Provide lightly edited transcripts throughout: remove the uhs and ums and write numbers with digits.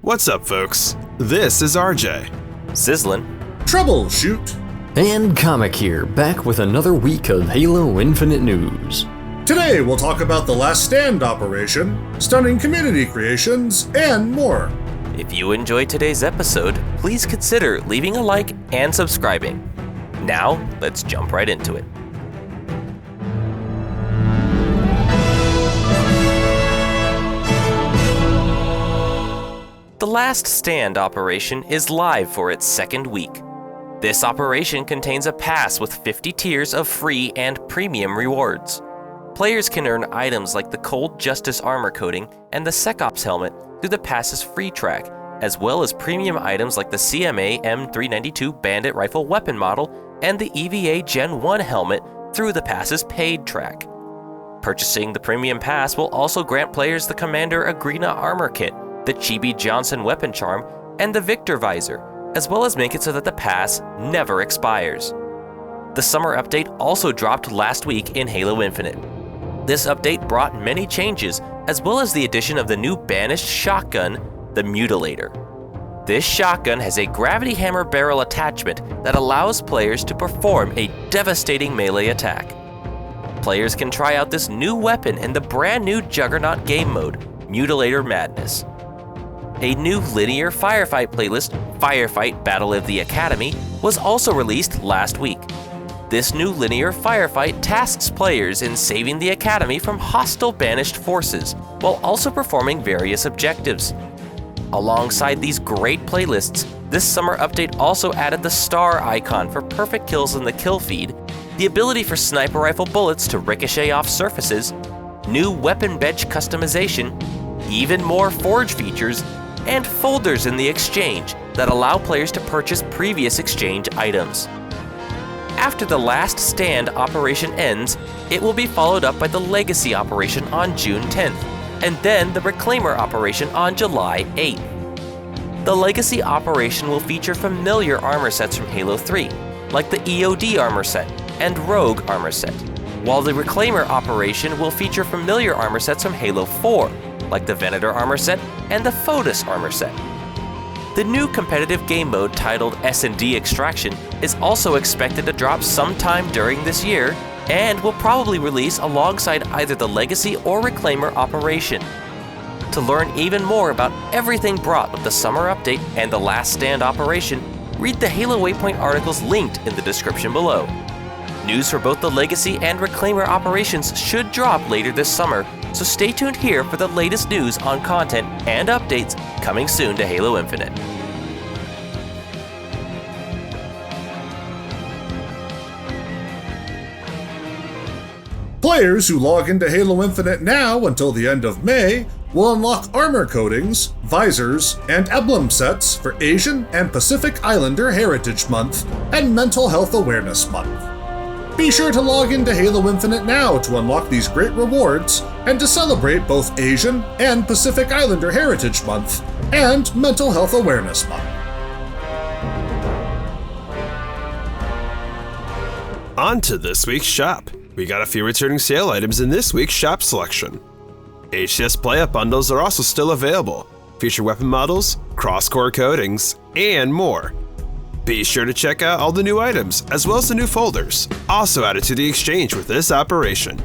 What's up, folks? This is RJ. Sizzlin'. Troubleshoot. And Comic here, back with another week of Halo Infinite news. Today we'll talk about the Last Stand operation, stunning community creations, and more. If you enjoyed today's episode, please consider leaving a like and subscribing. Now, let's jump right into it. The Last Stand operation is live for its second week. This operation contains a pass with 50 tiers of free and premium rewards. Players can earn items like the Cold Justice armor coating and the SecOps helmet through the pass's free track, as well as premium items like the CMA M392 Bandit rifle weapon model and the EVA Gen 1 helmet through the pass's paid track. Purchasing the premium pass will also grant players the Commander Agrena armor kit, the Chibi Johnson weapon charm, and the Victor visor, as well as make it so that the pass never expires. The summer update also dropped last week in Halo Infinite. This update brought many changes, as well as the addition of the new banished shotgun, the Mutilator. This shotgun has a gravity hammer barrel attachment that allows players to perform a devastating melee attack. Players can try out this new weapon in the brand new Juggernaut game mode, Mutilator Madness. A new linear firefight playlist, Firefight Battle of the Academy, was also released last week. This new linear firefight tasks players in saving the Academy from hostile banished forces, while also performing various objectives. Alongside these great playlists, this summer update also added the star icon for perfect kills in the kill feed, the ability for sniper rifle bullets to ricochet off surfaces, new weapon bench customization, even more forge features, and folders in the exchange that allow players to purchase previous exchange items. After the Last Stand operation ends, it will be followed up by the Legacy operation on June 10th, and then the Reclaimer operation on July 8th. The Legacy operation will feature familiar armor sets from Halo 3, like the EOD armor set and Rogue armor set, while the Reclaimer operation will feature familiar armor sets from Halo 4, like the Venator armor set and the Fotis armor set. The new competitive game mode titled S&D Extraction is also expected to drop sometime during this year and will probably release alongside either the Legacy or Reclaimer operation. To learn even more about everything brought with the summer update and the Last Stand operation, read the Halo Waypoint articles linked in the description below. News for both the Legacy and Reclaimer operations should drop later this summer, so stay tuned here for the latest news on content and updates coming soon to Halo Infinite. Players who log into Halo Infinite now until the end of May will unlock armor coatings, visors, and emblem sets for Asian and Pacific Islander Heritage Month and Mental Health Awareness Month. Be sure to log into Halo Infinite now to unlock these great rewards and to celebrate both Asian and Pacific Islander Heritage Month and Mental Health Awareness Month. On to this week's shop. We got a few returning sale items in this week's shop selection. HCS Play-Up bundles are also still available, feature weapon models, cross-core coatings, and more. Be sure to check out all the new items, as well as the new folders, also added to the exchange with this operation.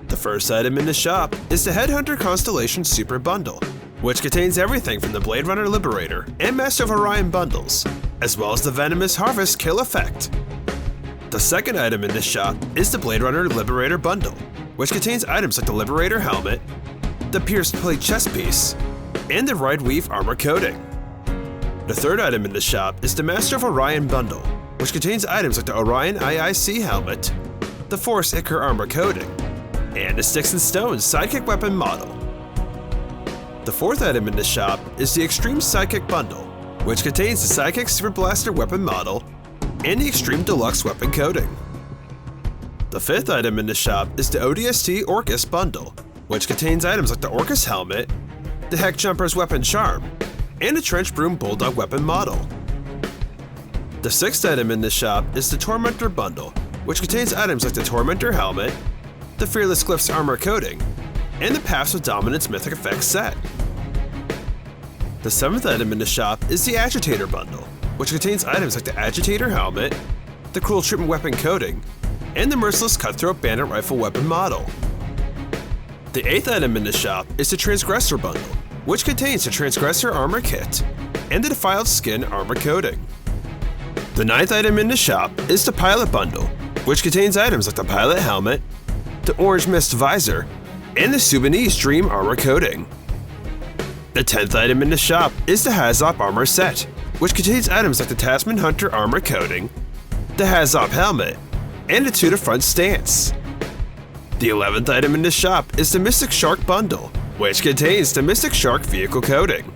The first item in the shop is the Headhunter Constellation Super Bundle, which contains everything from the Blade Runner Liberator and Master of Orion bundles, as well as the Venomous Harvest Kill Effect. The second item in this shop is the Blade Runner Liberator Bundle, which contains items like the Liberator Helmet, the Pierced Plate Chest Piece, and the Ride Weave Armor Coating. The third item in the shop is the Master of Orion Bundle, which contains items like the Orion IIC Helmet, the Force Ichor Armor Coating, and the Sticks and Stones Sidekick Weapon Model. The fourth item in the shop is the Extreme Sidekick Bundle, which contains the Sidekick Super Blaster Weapon Model and the Extreme Deluxe Weapon Coating. The fifth item in the shop is the ODST Orcus Bundle, which contains items like the Orcus Helmet, the Heck Jumper's Weapon Charm, and a Trench Broom Bulldog Weapon Model. The sixth item in this shop is the Tormentor Bundle, which contains items like the Tormentor Helmet, the Fearless Glyphs Armor Coating, and the Paths of Dominance Mythic Effects set. The 7th item in the shop is the Agitator Bundle, which contains items like the Agitator Helmet, the Cruel Treatment Weapon Coating, and the Merciless Cutthroat Bandit Rifle Weapon Model. The 8th item in the shop is the Transgressor Bundle, which contains the Transgressor Armor Kit and the Defiled Skin Armor Coating. The 9th item in the shop is the Pilot Bundle, which contains items like the Pilot Helmet, the Orange Mist Visor, and the Sudanese Dream Armor Coating. The 10th item in the shop is the Hazop Armor Set, which contains items like the Tasman Hunter Armor Coating, the Hazop Helmet, and the To the Front Stance. The 11th item in the shop is the Mystic Shark Bundle, which contains the Mystic Shark Vehicle Coating.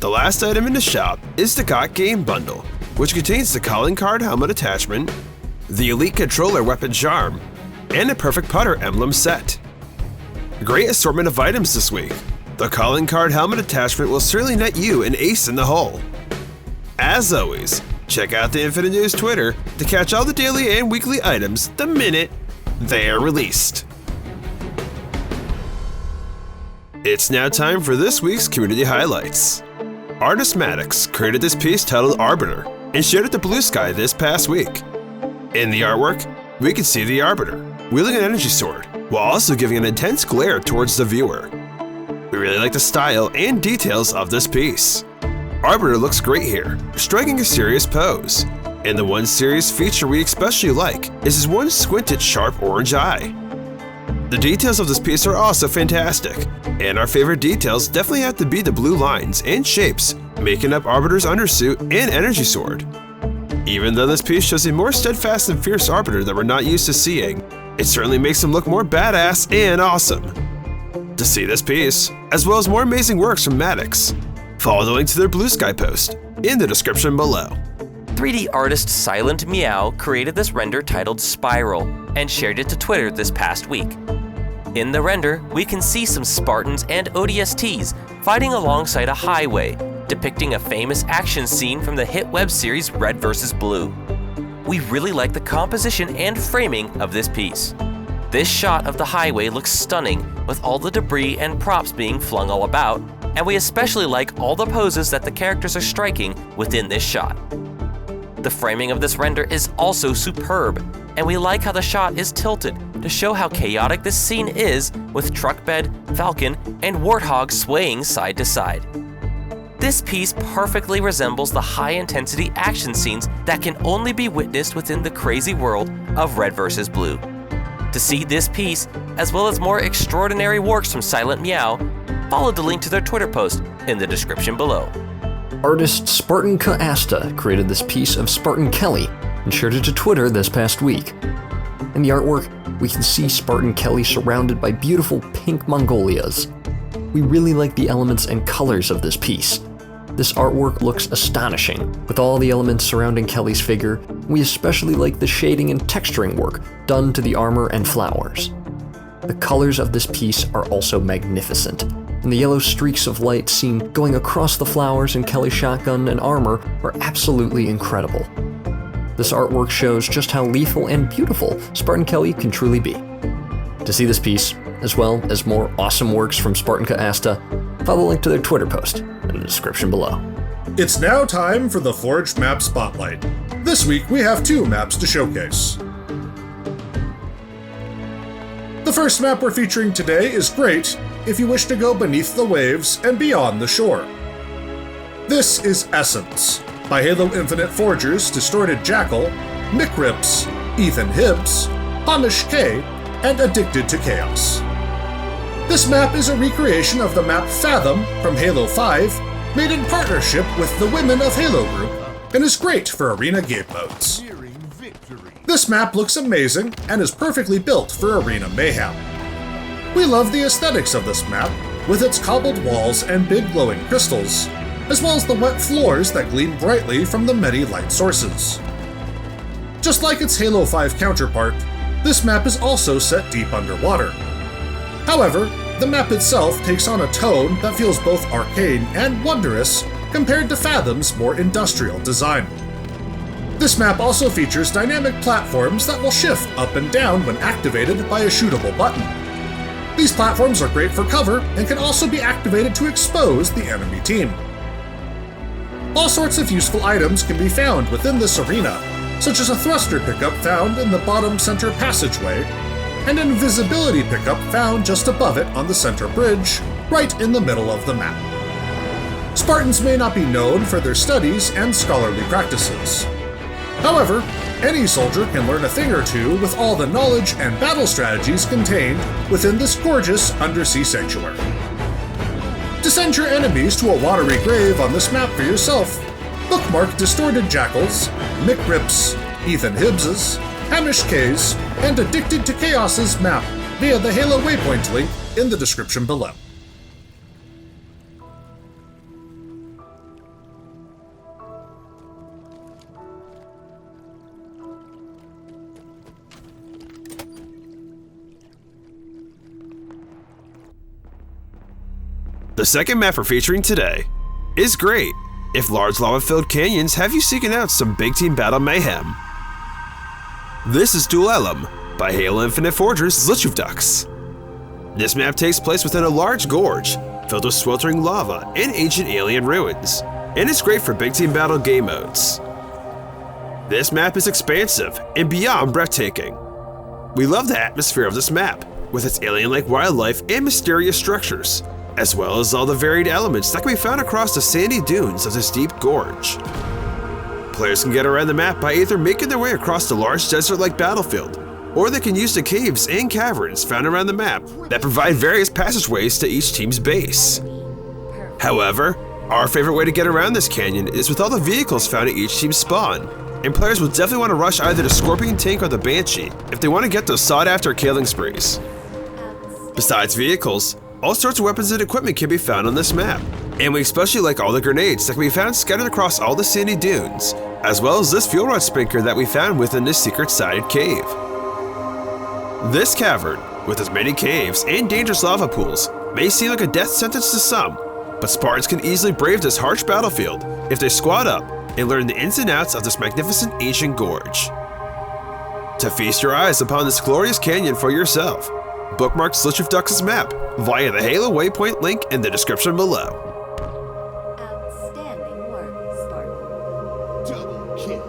The last item in the shop is the Got Game Bundle, which contains the Calling Card Helmet Attachment, the Elite Controller Weapon Charm, and the Perfect Putter Emblem Set. Great assortment of items this week. The Calling Card Helmet Attachment will certainly net you an ace in the hole. As always, check out the Infinite News Twitter to catch all the daily and weekly items the minute they are released. It's now time for this week's community highlights. Artist Maddox created this piece titled Arbiter and shared it to Blue Sky this past week. In the artwork, we can see the Arbiter wielding an energy sword while also giving an intense glare towards the viewer. We really like the style and details of this piece. Arbiter looks great here, striking a serious pose. And the one serious feature we especially like is his one squinted sharp orange eye. The details of this piece are also fantastic, and our favorite details definitely have to be the blue lines and shapes making up Arbiter's undersuit and energy sword. Even though this piece shows a more steadfast and fierce Arbiter that we're not used to seeing, it certainly makes him look more badass and awesome. To see this piece, as well as more amazing works from Maddox, follow the link to their Blue Sky post in the description below. 3D artist Silent Meow created this render titled Spiral and shared it to Twitter this past week. In the render, we can see some Spartans and ODSTs fighting alongside a highway, depicting a famous action scene from the hit web series Red vs. Blue. We really like the composition and framing of this piece. This shot of the highway looks stunning with all the debris and props being flung all about, and we especially like all the poses that the characters are striking within this shot. The framing of this render is also superb, and we like how the shot is tilted to show how chaotic this scene is with Truckbed, Falcon, and Warthog swaying side to side. This piece perfectly resembles the high-intensity action scenes that can only be witnessed within the crazy world of Red vs. Blue. To see this piece, as well as more extraordinary works from Silent Meow, follow the link to their Twitter post in the description below. Artist Spartan Asta created this piece of Spartan Kelly and shared it to Twitter this past week. In the artwork, we can see Spartan Kelly surrounded by beautiful pink Mongolias. We really like the elements and colors of this piece. This artwork looks astonishing, with all the elements surrounding Kelly's figure. We especially like the shading and texturing work done to the armor and flowers. The colors of this piece are also magnificent, and the yellow streaks of light seen going across the flowers in Kelly's shotgun and armor are absolutely incredible. This artwork shows just how lethal and beautiful Spartan Kelly can truly be. To see this piece, as well as more awesome works from Spartan Asta, follow the link to their Twitter post in the description below. It's now time for the Forged Map Spotlight. This week we have 2 maps to showcase. The first map we're featuring today is great if you wish to go beneath the waves and beyond the shore. This is Essence, by Halo Infinite Forgers Distorted Jackal, Mick Rips, Ethan Hibbs, Hamish K, and Addicted to Chaos. This map is a recreation of the map Fathom from Halo 5, made in partnership with the Women of Halo group, and is great for arena game modes. This map looks amazing and is perfectly built for arena mayhem. We love the aesthetics of this map, with its cobbled walls and big glowing crystals, as well as the wet floors that gleam brightly from the many light sources. Just like its Halo 5 counterpart, this map is also set deep underwater. However, the map itself takes on a tone that feels both arcane and wondrous compared to Fathom's more industrial design. This map also features dynamic platforms that will shift up and down when activated by a shootable button. These platforms are great for cover and can also be activated to expose the enemy team. All sorts of useful items can be found within this arena, such as a thruster pickup found in the bottom center passageway, and an invisibility pickup found just above it on the center bridge, right in the middle of the map. Spartans may not be known for their studies and scholarly practices. However, any soldier can learn a thing or two with all the knowledge and battle strategies contained within this gorgeous undersea sanctuary. To send your enemies to a watery grave on this map for yourself, bookmark Distorted Jackals, Mick Rips, Ethan Hibbs's, Hamish K's, and Addicted to Chaos's map via the Halo Waypoint link in the description below. The second map we're featuring today is great if large lava-filled canyons have you seeking out some big team battle mayhem. This is Duellum by Halo Infinite Forger's Luchuvdux. This map takes place within a large gorge filled with sweltering lava and ancient alien ruins, and it's great for big team battle game modes. This map is expansive and beyond breathtaking. We love the atmosphere of this map, with its alien-like wildlife and mysterious structures, as well as all the varied elements that can be found across the sandy dunes of this deep gorge. Players can get around the map by either making their way across the large desert-like battlefield, or they can use the caves and caverns found around the map that provide various passageways to each team's base. However, our favorite way to get around this canyon is with all the vehicles found at each team's spawn, and players will definitely want to rush either the Scorpion Tank or the Banshee if they want to get those sought-after killing sprees. Besides vehicles, all sorts of weapons and equipment can be found on this map, and we especially like all the grenades that can be found scattered across all the sandy dunes, as well as this fuel rod spinker that we found within this secret-sided cave. This cavern, with as many caves and dangerous lava pools, may seem like a death sentence to some, but Spartans can easily brave this harsh battlefield if they squad up and learn the ins and outs of this magnificent ancient gorge. To feast your eyes upon this glorious canyon for yourself, bookmark Luchuvdux's map via the Halo Waypoint link in the description below. Outstanding work, Spartan. Double kill.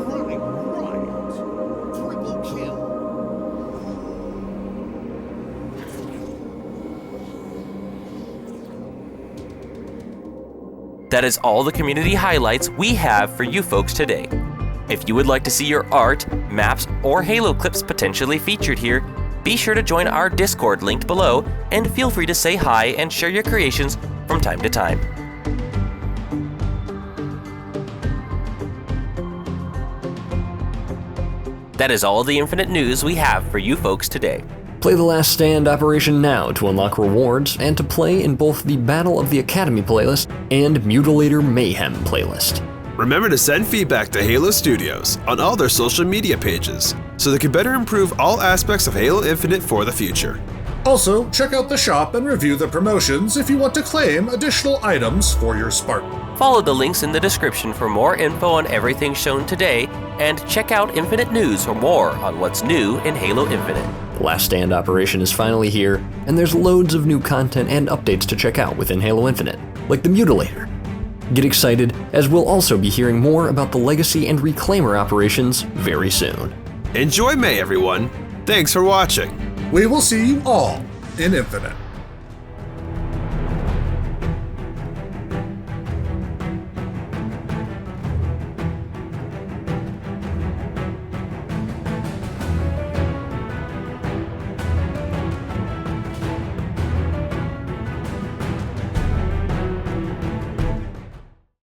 Running riot. Triple kill. That is all the community highlights we have for you folks today. If you would like to see your art, maps, or Halo clips potentially featured here, be sure to join our Discord linked below and feel free to say hi and share your creations from time to time. That is all the Infinite news we have for you folks today. Play the Last Stand operation now to unlock rewards and to play in both the Battle of the Academy playlist and Mutilator Mayhem playlist. Remember to send feedback to Halo Studios on all their social media pages so they can better improve all aspects of Halo Infinite for the future. Also, check out the shop and review the promotions if you want to claim additional items for your Spartan. Follow the links in the description for more info on everything shown today, and check out Infinite News for more on what's new in Halo Infinite. The Last Stand operation is finally here, and there's loads of new content and updates to check out within Halo Infinite, like the Mutilator. Get excited, as we'll also be hearing more about the Legacy and Reclaimer operations very soon. Enjoy May, everyone. Thanks for watching. We will see you all in Infinite.